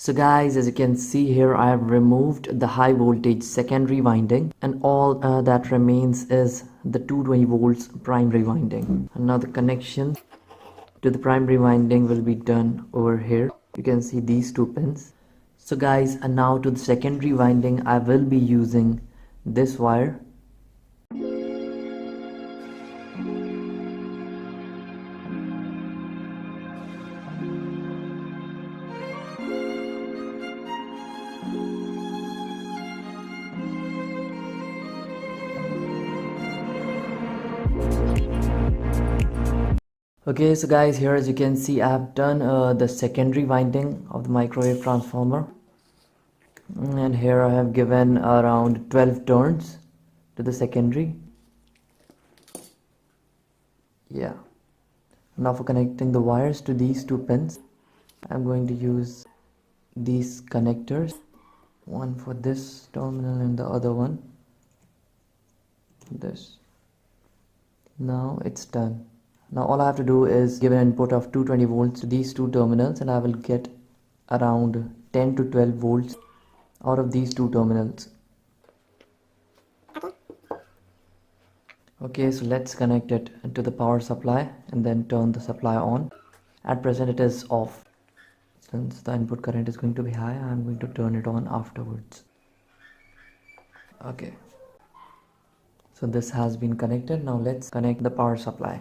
So guys, as you can see here, I have removed the high voltage secondary winding, and all that remains is the 220 volts primary winding. And now the connection to the primary winding will be done over here. You can see these two pins. So guys, and now to the secondary winding, I will be using this wire. Okay, so guys, here as you can see, I have done the secondary winding of the microwave transformer, and here I have given around 12 turns to the secondary. Yeah. Now for connecting the wires to these two pins, I'm going to use these connectors, one for this terminal and the other one this. Now it's done. Now all I have to do is give an input of 220 volts to these two terminals, and I will get around 10 to 12 volts out of these two terminals. Okay, so let's connect it to the power supply and then turn the supply on. At present it is off. Since the input current is going to be high, I'm going to turn it on afterwards. Okay. So this has been connected. Now let's connect the power supply.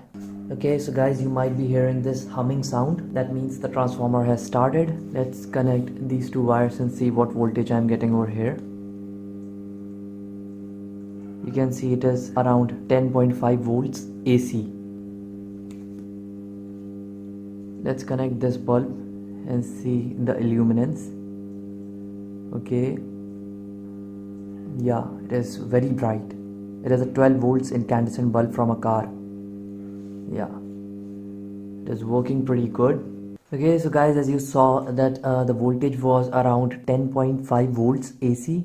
Okay, so guys, you might be hearing this humming sound. That means the transformer has started. Let's connect these two wires and see what voltage I'm getting over here. You can see it is around 10.5 volts AC. Let's connect this bulb and see the illuminance. Okay. Yeah, it is very bright. It is a 12 volts incandescent bulb from a car. Yeah, it is working pretty good. Okay, so guys, as you saw that the voltage was around 10.5 volts AC,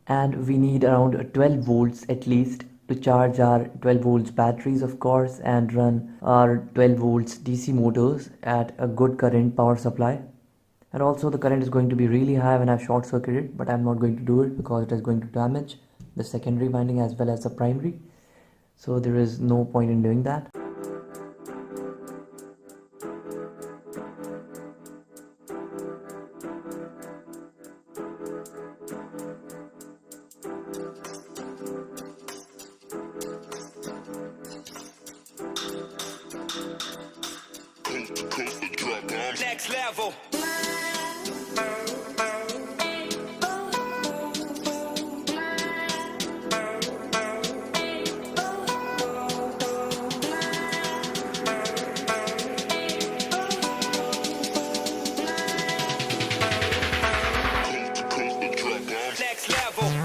and we need around 12 volts at least to charge our 12 volts batteries, of course, and run our 12 volts DC motors at a good current power supply. And also the current is going to be really high when I've short circuited, but I'm not going to do it because it is going to damage the secondary winding as well as the primary, so there is no point in doing that. Next level. Next level.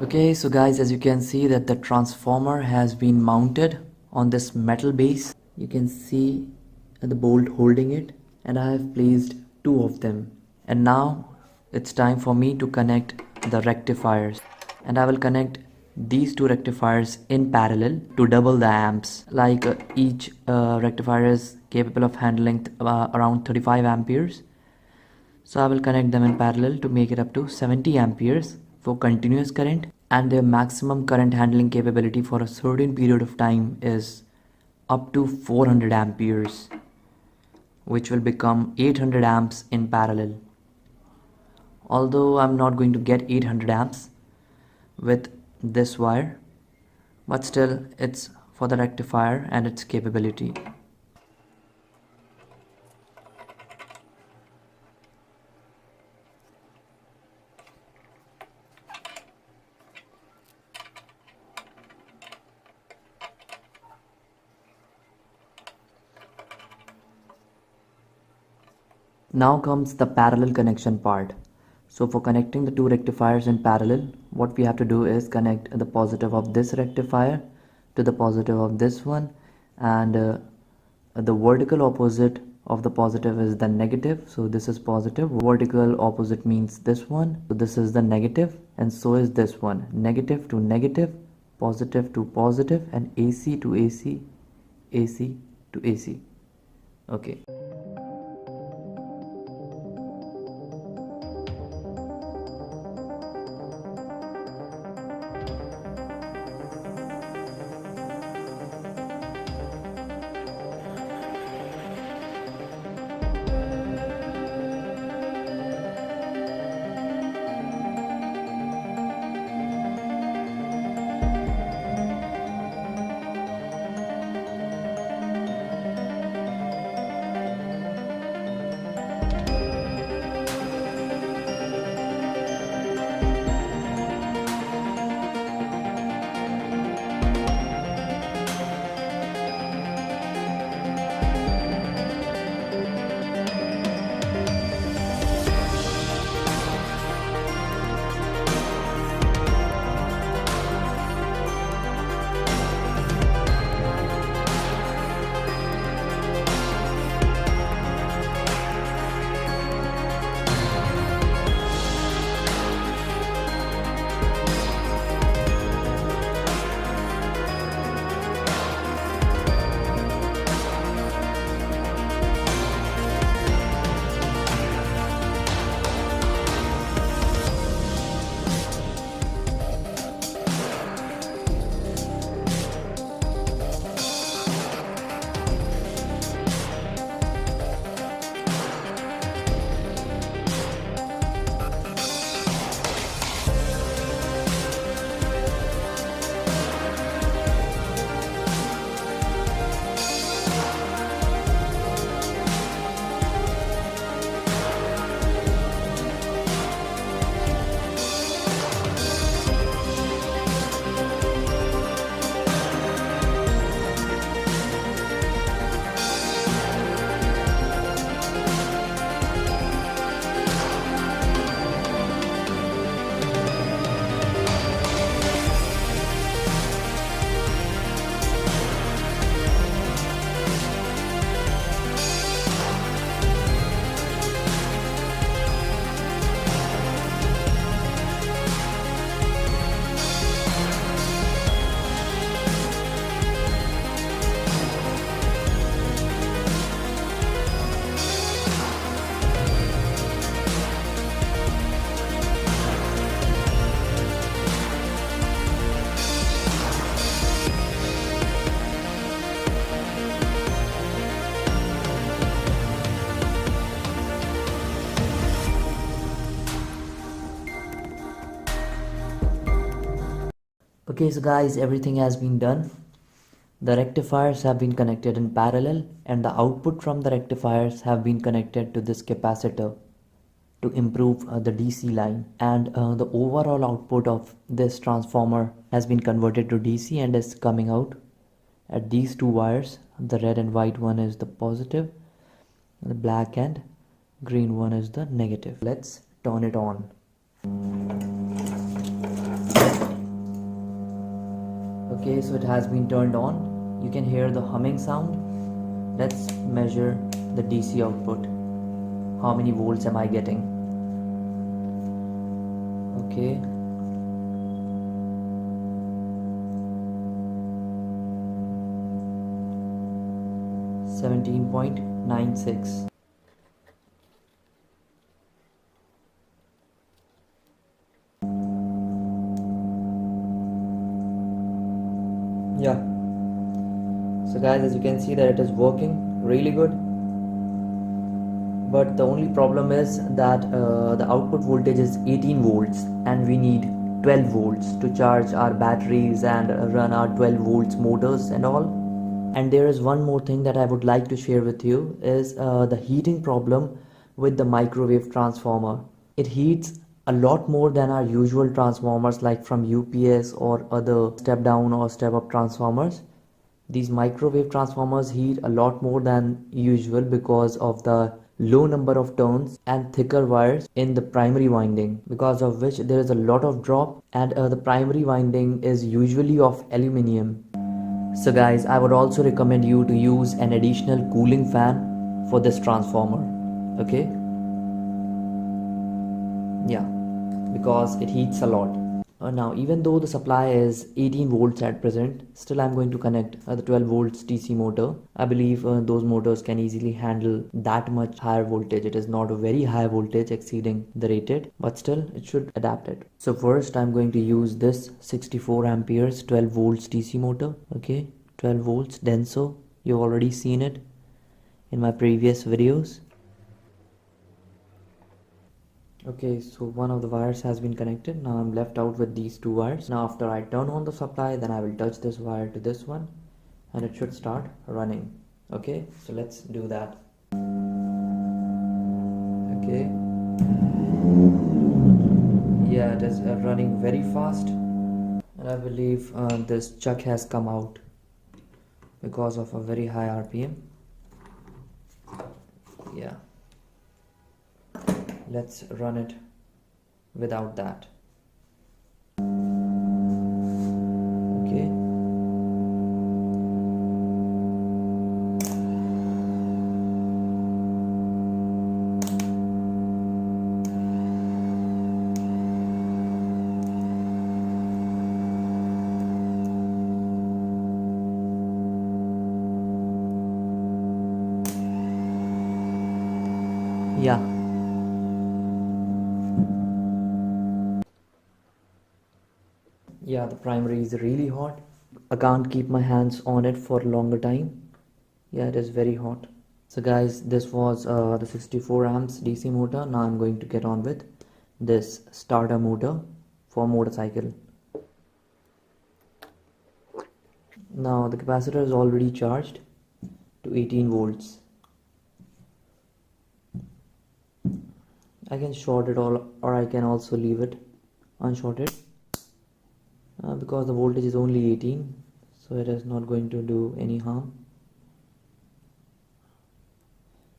Okay, so guys, as you can see that the transformer has been mounted on this metal base. You can see the bolt holding it, and I have placed two of them. And now it's time for me to connect the rectifiers, and I will connect these two rectifiers in parallel to double the amps. Like each rectifier is capable of handling around 35 amperes. So I will connect them in parallel to make it up to 70 amperes for continuous current, and their maximum current handling capability for a certain period of time is up to 400 amperes, which will become 800 amps in parallel. Although I'm not going to get 800 amps with this wire, but still it's for the rectifier and its capability. Now comes the parallel connection part. So for connecting the two rectifiers in parallel, what we have to do is connect the positive of this rectifier to the positive of this one, and the vertical opposite of the positive is the negative. So this is positive. Vertical opposite means this one. So this is the negative, and so is this one. Negative to negative, positive to positive, and AC to AC, AC to AC. Okay. Okay, so guys, everything has been done. The rectifiers have been connected in parallel, and the output from the rectifiers have been connected to this capacitor to improve the DC line, and the overall output of this transformer has been converted to DC and is coming out at these two wires. The red and white one is the positive, the black and green one is the negative. Let's turn it on. Okay, so it has been turned on. You can hear the humming sound. Let's measure the DC output. How many volts am I getting? Okay. $17.96. Yeah, So guys, as you can see that it is working really good, but the only problem is that the output voltage is 18 volts and we need 12 volts to charge our batteries and run our 12 volts motors and all. And there is one more thing that I would like to share with you is the heating problem with the microwave transformer. It heats a lot more than our usual transformers like from UPS or other step down or step up transformers. These microwave transformers heat a lot more than usual because of the low number of turns and thicker wires in the primary winding, because of which there is a lot of drop, and the primary winding is usually of aluminium. So guys, I would also recommend you to use an additional cooling fan for this transformer. Okay, yeah, because it heats a lot. Now even though the supply is 18 volts at present, still I'm going to connect the 12 volts DC motor. I believe those motors can easily handle that much higher voltage. It is not a very high voltage exceeding the rated, but still it should adapt it. So first I'm going to use this 64 amperes 12 volts DC motor. Okay, 12 volts Denso. You've already seen it in my previous videos. Okay, so one of the wires has been connected. Now I'm left out with these two wires. Now after I turn on the supply, then I will touch this wire to this one and it should start running. Okay, so let's do that. Okay, yeah, it is running very fast, and I believe this chuck has come out because of a very high RPM. Yeah, let's run it without that. Okay, yeah. Yeah, the primary is really hot. I can't keep my hands on it for a longer time. Yeah, it is very hot. So guys, this was the 64 amps DC motor. Now I'm going to get on with this starter motor for motorcycle. Now the capacitor is already charged to 18 volts. I can short it all, or I can also leave it unshorted. Because the voltage is only 18, so it is not going to do any harm.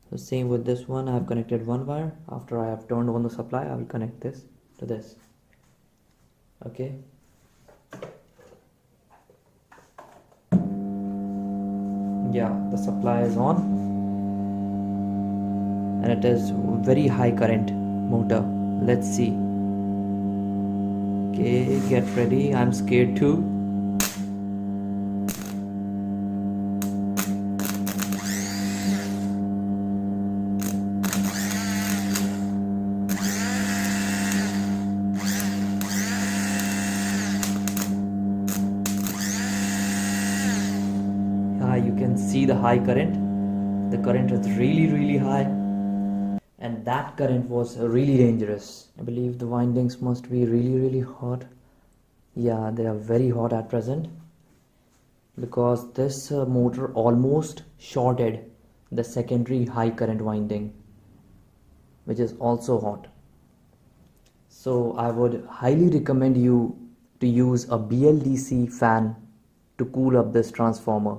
So same with this one, I have connected one wire. After I have turned on the supply, I will connect this to this. Okay, yeah, the supply is on and it is very high current motor. Let's see. Okay, get ready. I'm scared too. You can see the high current. The current is really high, and that current was really dangerous. I believe the windings must be really hot. Yeah, they are very hot at present, because this motor almost shorted the secondary high current winding, which is also hot. So I would highly recommend you to use a BLDC fan to cool up this transformer,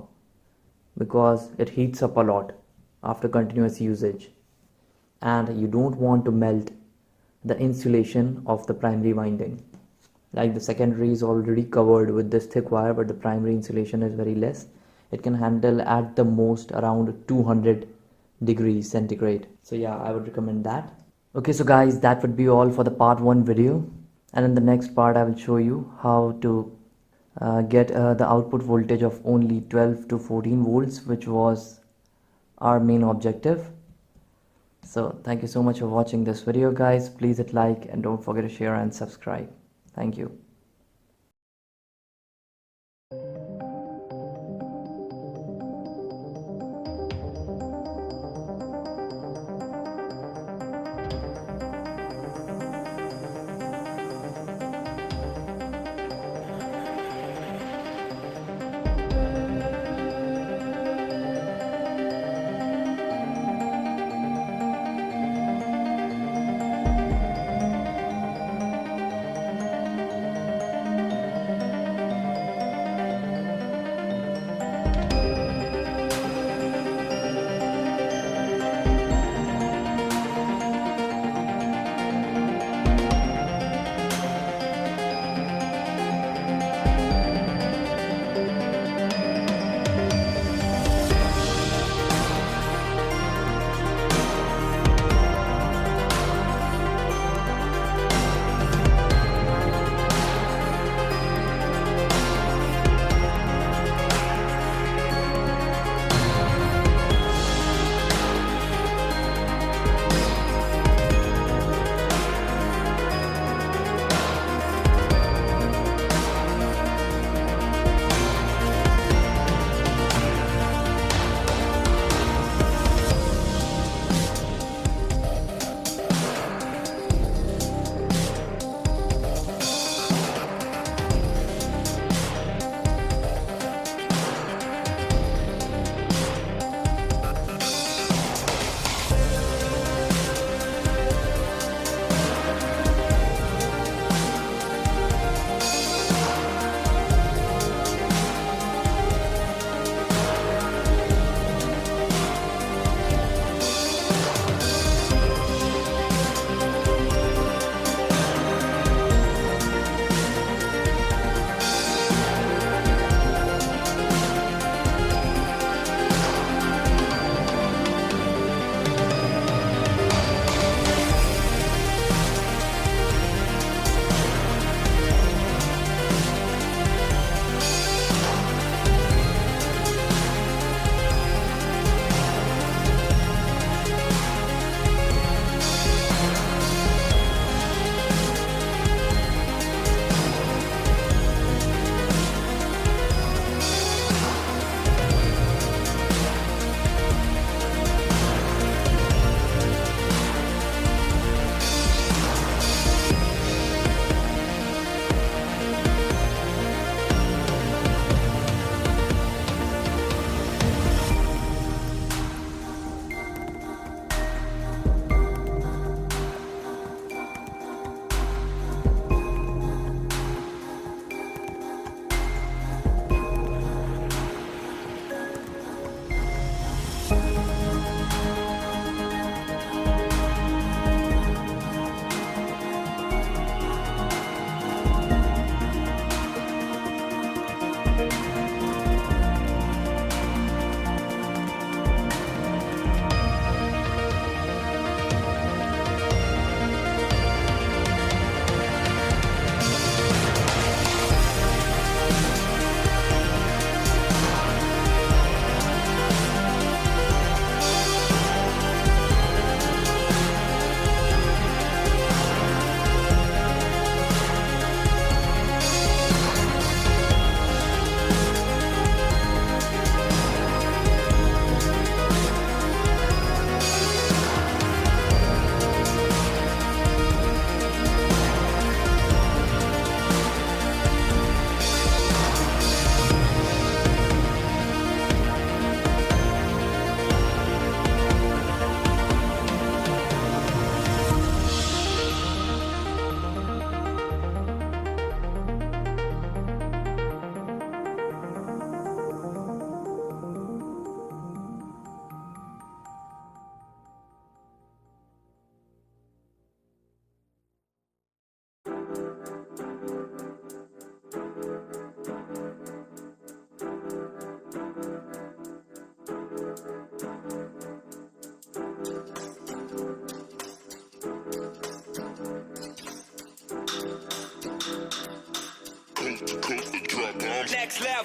because it heats up a lot after continuous usage, and you don't want to melt the insulation of the primary winding. Like the secondary is already covered with this thick wire, but the primary insulation is very less. It can handle at the most around 200 degrees centigrade. So yeah, I would recommend that. Okay, so guys, that would be all for the part 1 video, and in the next part I will show you how to get the output voltage of only 12 to 14 volts, which was our main objective. So thank you so much for watching this video, guys. Please hit like and don't forget to share and subscribe. Thank you.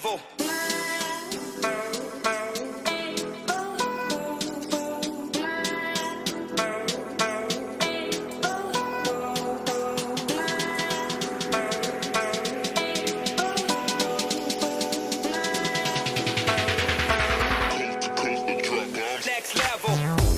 level. Next level.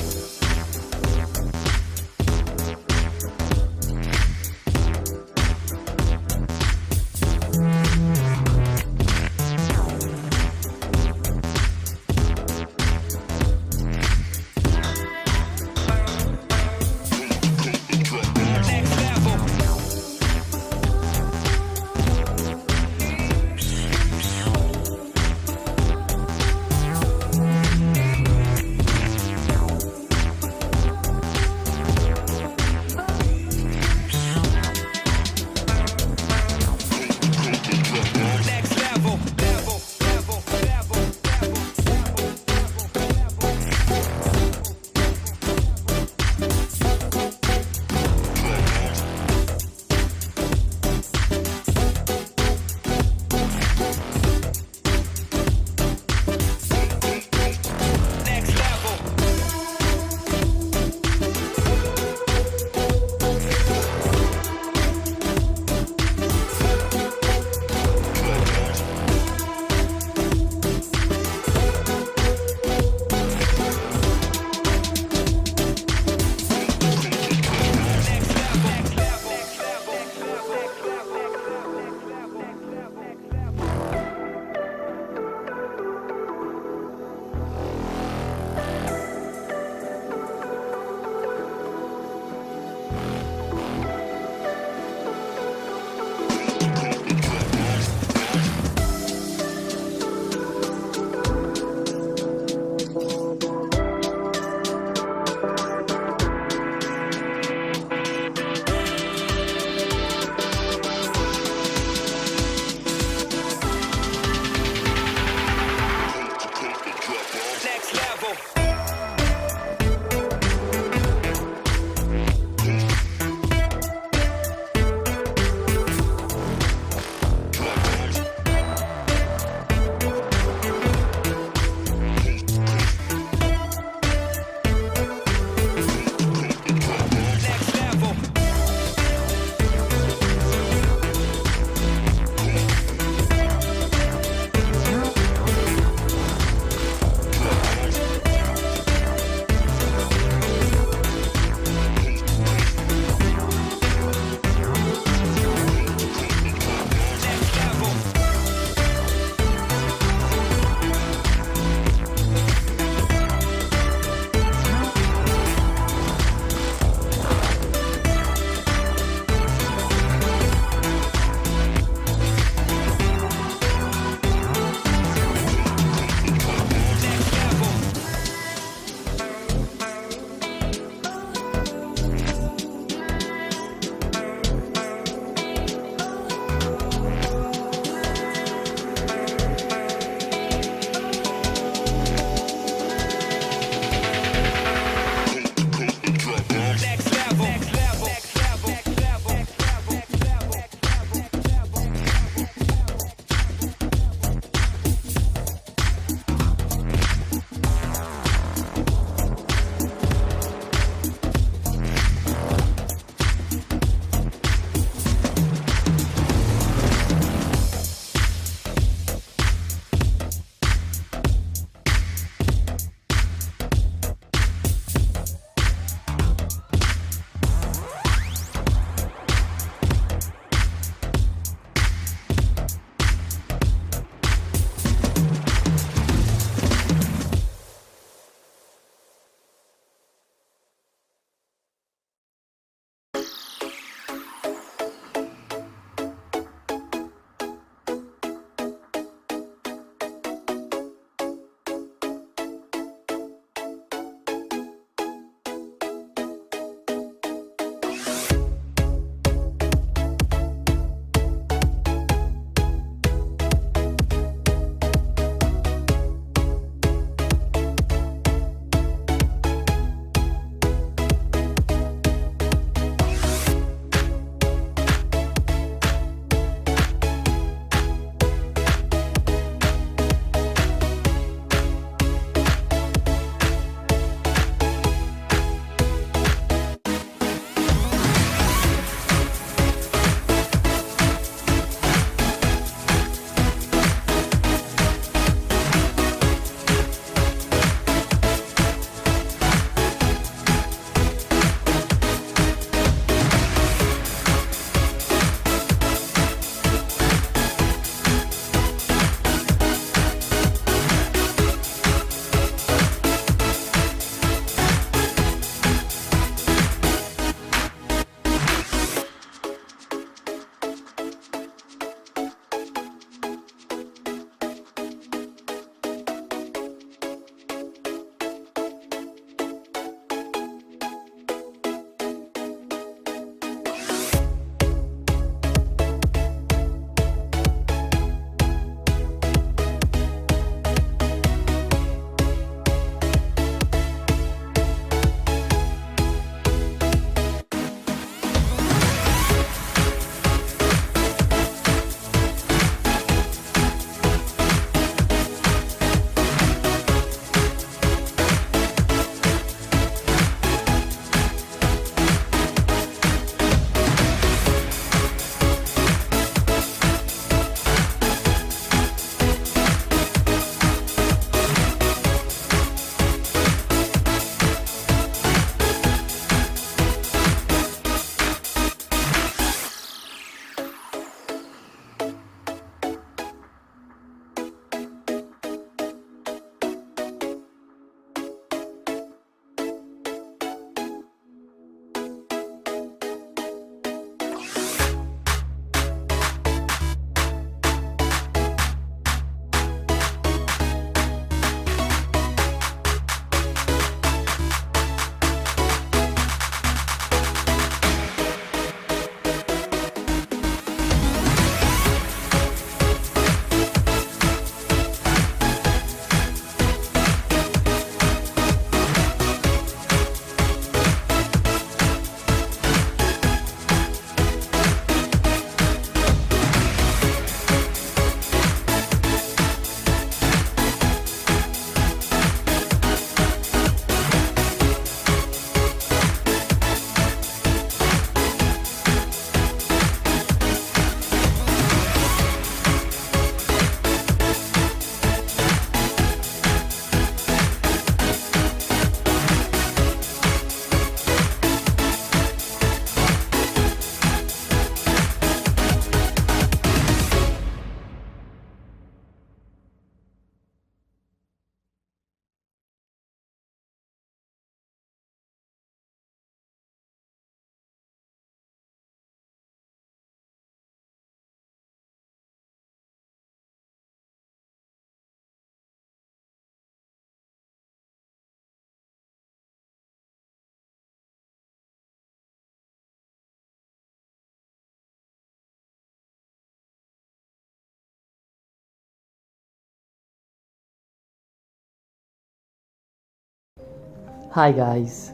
Hi guys,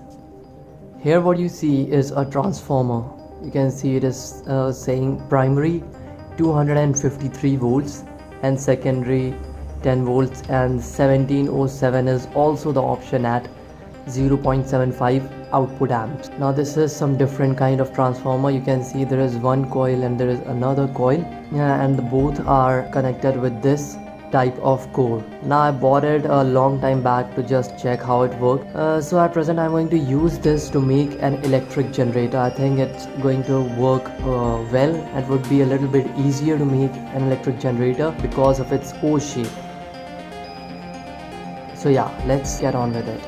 here what you see is a transformer. You can see it is saying primary 253 volts and secondary 10 volts, and 1707 is also the option at 0.75 output amps. Now this is some different kind of transformer. You can see there is one coil and there is another coil, and both are connected with this type of core. Now I bought it a long time back to just check how it works. So at present I'm going to use this to make an electric generator. I think it's going to work well, and would be a little bit easier to make an electric generator because of its O shape. So yeah, let's get on with it.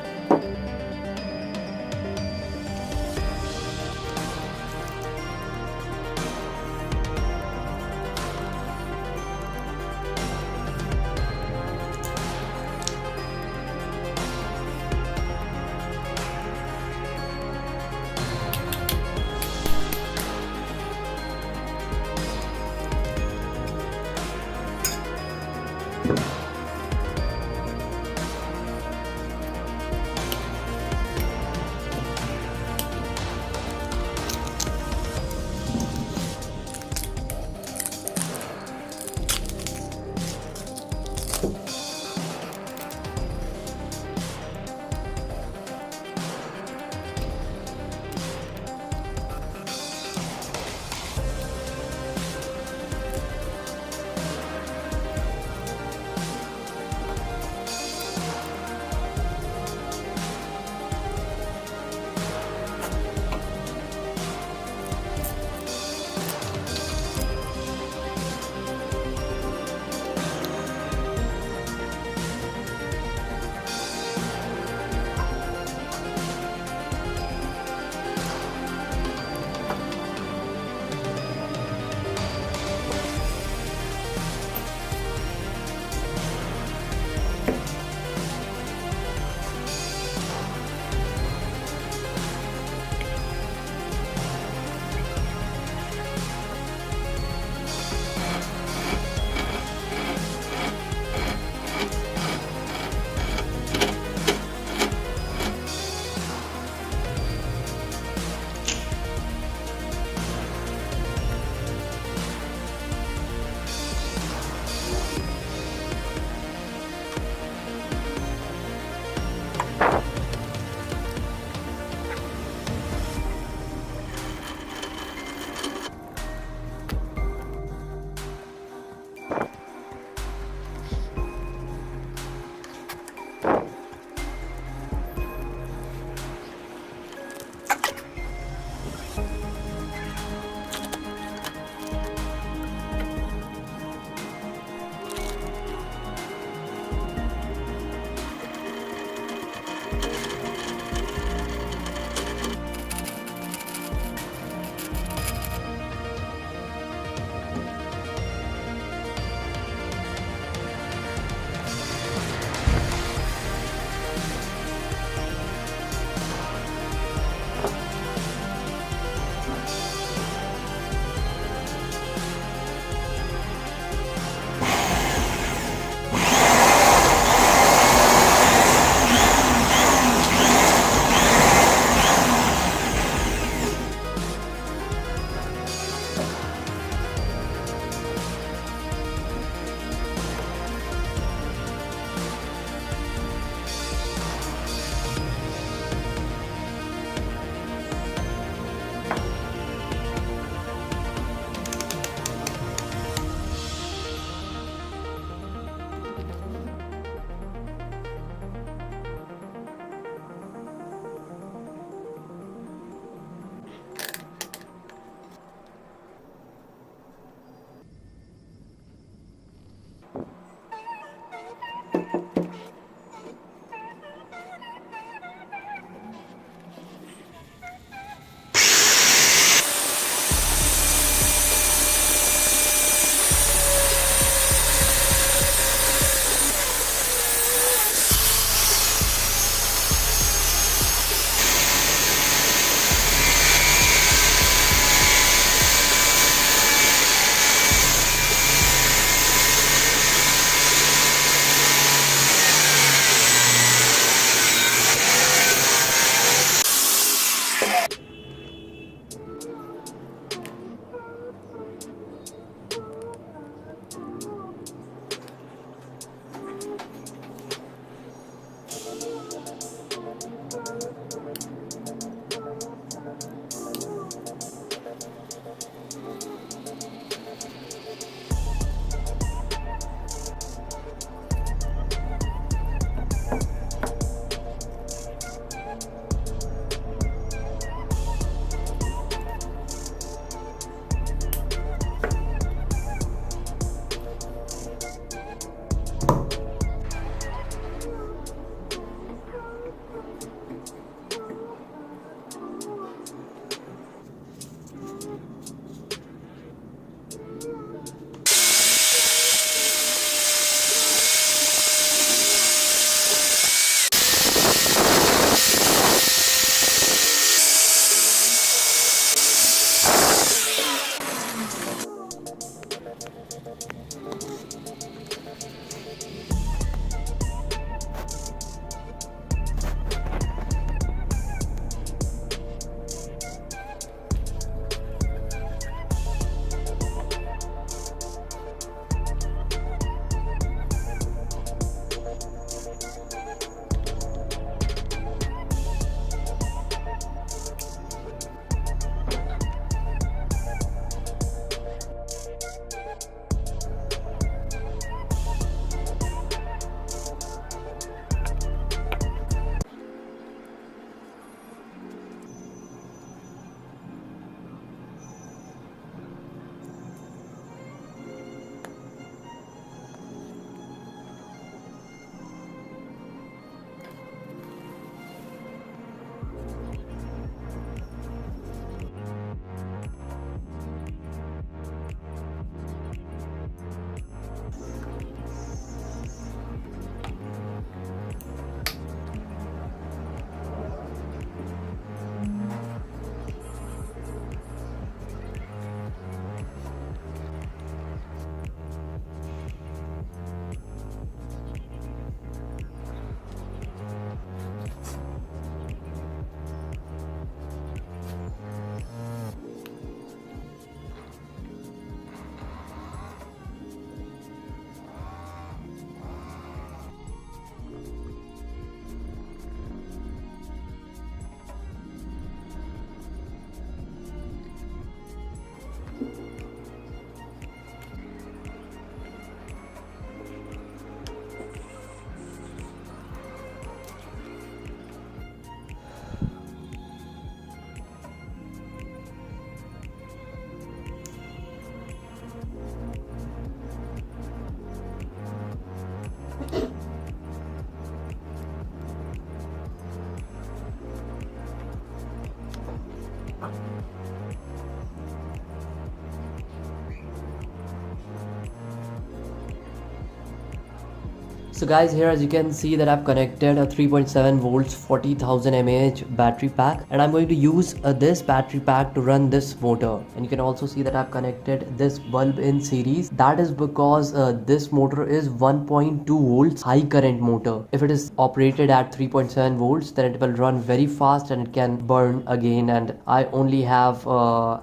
So guys, here as you can see that I've connected a 3.7 volts 40,000 mAh battery pack, and I'm going to use this battery pack to run this motor. And you can also see that I've connected this bulb in series. That is because this motor is 1.2 volts high current motor. If it is operated at 3.7 volts, then it will run very fast and it can burn again, and I only have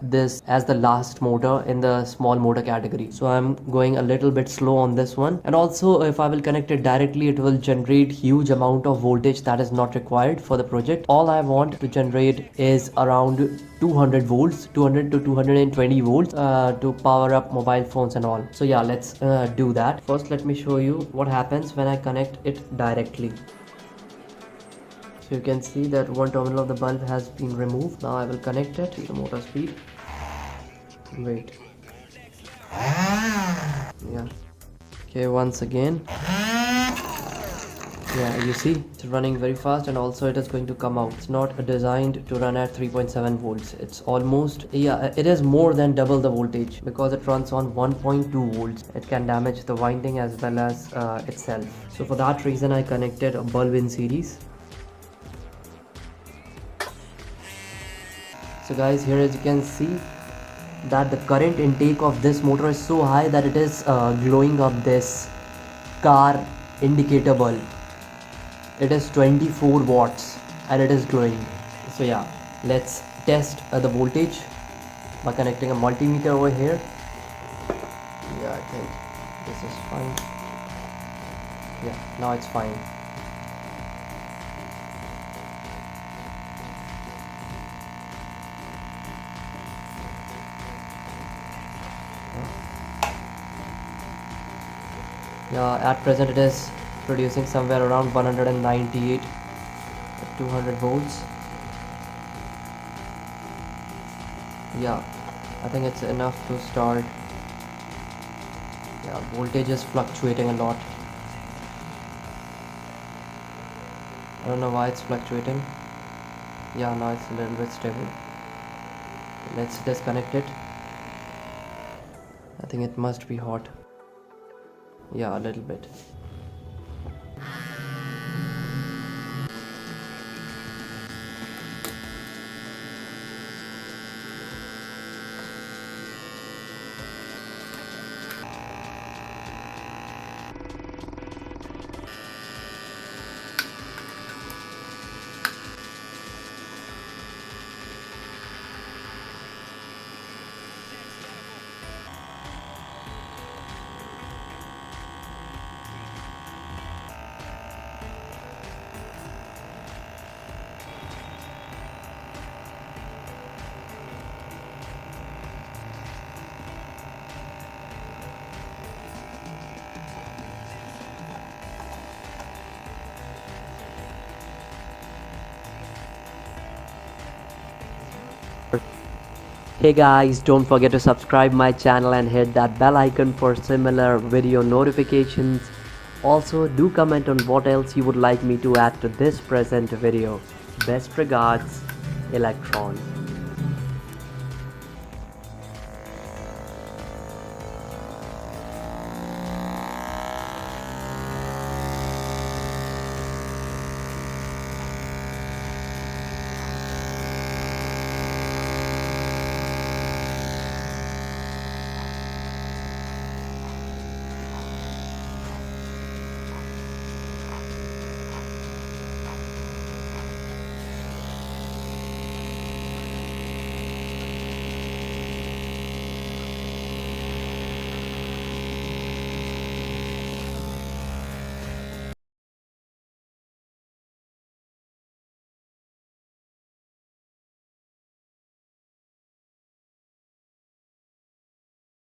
this as the last motor in the small motor category, so I'm going a little bit slow on this one. And also if I will connect it directly, it will generate huge amount of voltage that is not required for the project. All I want to generate is around 200 volts, 200 to 220 volts to power up mobile phones and all. So yeah, let's do that. First let me show you what happens when I connect it directly. So you can see that one terminal of the bulb has been removed. Now I will connect it to the motor speed. Wait. Yeah. Okay, once again. Yeah, you see it's running very fast, and also it is going to come out. It's not designed to run at 3.7 volts. It's almost, yeah, it is more than double the voltage because it runs on 1.2 volts. It can damage the winding as well as itself. So for that reason I connected a bulb in series. So guys, here as you can see that the current intake of this motor is so high that it is glowing up this car indicator bulb. It is 24 watts and it is glowing. So yeah, let's test the voltage by connecting a multimeter over here. Yeah, I think this is fine. Yeah, now it's fine. Yeah, at present it is producing somewhere around 198 to 200 volts. Yeah, I think it's enough to start. Yeah, voltage is fluctuating a lot. I don't know why it's fluctuating. Yeah, now it's a little bit stable. Let's disconnect it. I think it must be hot. Yeah, a little bit. Hey guys, don't forget to subscribe my channel and hit that bell icon for similar video notifications. Also, do comment on what else you would like me to add to this present video. Best regards, Electron.